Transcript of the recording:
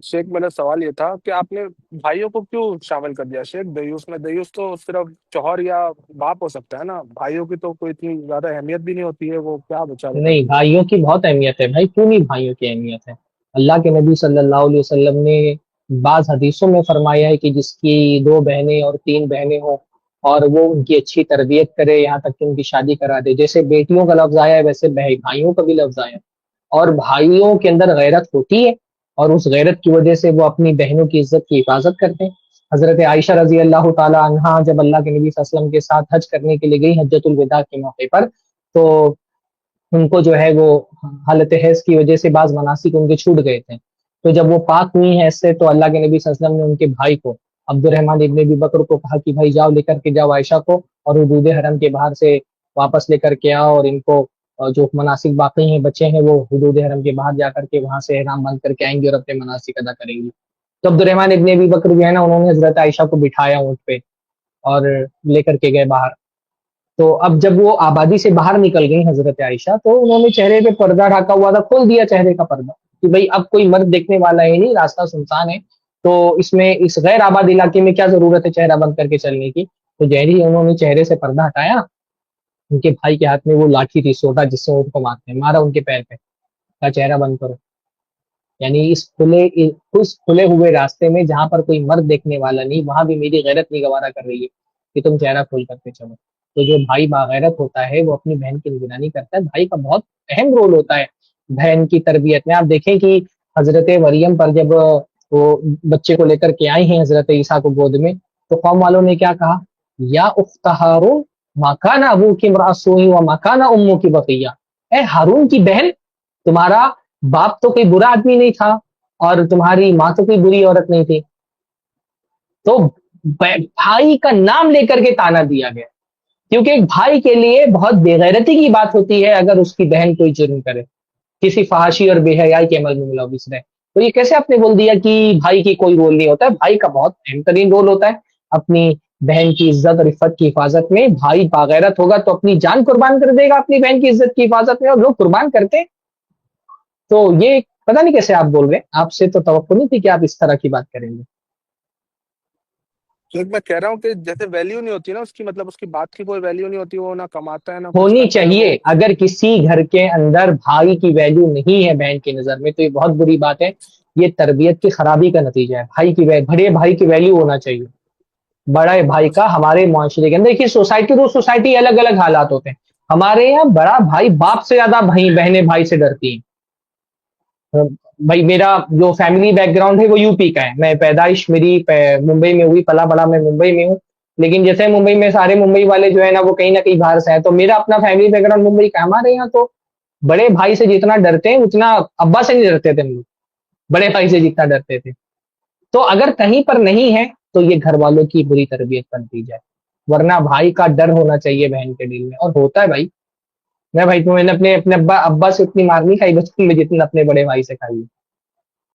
शेख, मेरा सवाल ये था कि आपने भाइयों को क्यों शामिल कर दिया शेख दयूस में? दयूस तो सिर्फ चौहर या बाप हो सकता है ना, भाइयों की तो कोई इतनी ज्यादा अहमियत भी नहीं होती है, वो क्या बेचारे नहीं, करते हैं। भाइयों की बहुत अहमियत है भाई, क्यों नहीं भाइयों की अहमियत है। अल्लाह के नबी सल्लल्लाहु अलैहि वसल्लम ने बाज हदीसों में फरमाया है कि जिसकी दो बहनें और तीन बहनें हो और वो उनकी अच्छी तरबियत करे, यहाँ तक कि उनकी शादी करा दे। जैसे बेटियों का लफ्ज आया है, वैसे भाइयों का भी लफ्ज आया है। और भाइयों के अंदर गैरत होती है, और उस गैरत की वजह से वो अपनी बहनों की इज्जत की हिफाजत करते हैं। हजरत आयशा रजी अल्लाह तआला अन्हा जब अल्लाह के नबी सल्लल्लाहु अलैहि वसल्लम के साथ हज करने के लिए गई हज्जतुल विदा के मौके पर, तो उनको जो है वो हालत हैज की वजह से बाज मनासिक उनके छूट गए थे। तो जब वो पाक हुई हैं इससे, तो अल्लाह के नबी सल्लल्लाहु अलैहि वसल्लम ने उनके भाई को, अब्दुर्रहमान इब्ने अबी बकर को कहा कि भाई जाओ, लेकर के जाओ आयशा को, और हुदूद हरम के बाहर से वापस लेकर के आओ, और इनको जो मनासिक बाकी हैं बचे हैं वो हुदूद हरम के बाहर जाकर के वहां से एहराम बंद करके आएंगे और अपने मनासिक अदा करेंगी। तो अब्दुर्रहमान इब्ने अबी बकर जो है ना, उन्होंने हजरत आयशा को बिठाया ऊंट पे और लेकर के गए बाहर। तो अब जब वो आबादी से बाहर निकल गई हजरत आयशा, तो उन्होंने चेहरे पे पर्दा ढका हुआ था, खोल दिया चेहरे का पर्दा कि भाई अब कोई मर्द देखने वाला है नहीं, रास्ता सुनसान है, तो इसमें इस गैर आबाद इलाके में क्या जरूरत है चेहरा बंद करके चलने की। तो जैसे ही उन्होंने चेहरे से पर्दा हटाया, उनके भाई के हाथ में वो लाठी थी, सोटा जिससे ऊँट को मारते हैं, मारा उनके पैर पे, कहा चेहरा बंद करो। यानी उस खुले हुए रास्ते में जहां पर कोई मर्द देखने वाला नहीं, वहां भी मेरी गैरत नहीं गवारा कर रही है कि तुम चेहरा खोल करके चलो। तो जो भाई बागैरत होता है वो अपनी बहन की निगरानी करता है। भाई का बहुत अहम रोल होता है बहन की तरबियत में। आप देखें कि हजरत मरियम पर जब वो बच्चे को लेकर के आई हैं हजरत ईसा को गोद में, तो कौम वालों ने क्या कहा, या उख्त हारून माकाना अबू की मरासोई व माकाना उम्मू की बकिया। ए हारून की बहन, तुम्हारा बाप तो कोई बुरा आदमी नहीं था और तुम्हारी माँ तो कोई बुरी औरत नहीं थी। तो भाई का नाम लेकर के ताना दिया गया, क्योंकि एक भाई के लिए बहुत बेगैरती की बात होती है अगर उसकी बहन कोई जुर्म करे, किसी फहाशी और बेहयाई के अमल में मुलविस रहे। तो ये कैसे आपने बोल दिया कि भाई की कोई रोल नहीं होता है? भाई का बहुत अहम तरीन रोल होता है अपनी बहन की इज्जत और इफ्फत की हिफाजत में। भाई बागैरत होगा तो अपनी जान कुर्बान कर देगा अपनी बहन की इज्जत की हिफाजत में, और लोग कुर्बान करते हैं। तो ये पता नहीं कैसे आप बोल रहे हैं, आपसे तो तवक्को नहीं थी कि आप इस तरह की बात करेंगे। शेख, मैं कह रहा हूँ कि जैसे वैल्यू नहीं होती ना उसकी, मतलब उसकी बात की कोई वैल्यू नहीं होती, वो ना कमाता है ना कुछ होनी करता है चाहिए। वो। अगर किसी घर के अंदर भाई की वैल्यू नहीं है बहन की नजर में, तो ये बहुत बुरी बात है। ये तरबियत की खराबी का नतीजा है। बड़े भाई की वैल्यू होना चाहिए। बड़ा भाई का हमारे मुआशरे के अंदर, देखिए सोसाइटी टू सोसाइटी अलग अलग हालात होते हैं। हमारे यहाँ बड़ा भाई बाप से ज्यादा भाई बहनें भाई से डरती हैं। भाई मेरा जो फैमिली बैकग्राउंड है वो यूपी का है, मैं पैदाइश मेरी मुंबई में हुई, पला बड़ा मैं मुंबई में हूँ। लेकिन जैसे मुंबई में सारे मुंबई वाले जो है ना कहीं बाहर से है, तो मेरा अपना फैमिली बैकग्राउंड मुंबई का है। हमारे यहाँ तो बड़े भाई से जितना डरते हैं उतना अब्बा से नहीं डरते थे हम लोग, बड़े भाई से जितना डरते थे। तो अगर कहीं पर नहीं है, तो ये घर वालों की बुरी तरबियत बनती जाए। वरना भाई का डर होना चाहिए बहन के दिल में, और होता है भाई। मैं भाई तो मैंने अपने अपने अब्बा अब्बा से उतनी मार नहीं खाई बचपन में जितना अपने बड़े भाई से खाई है।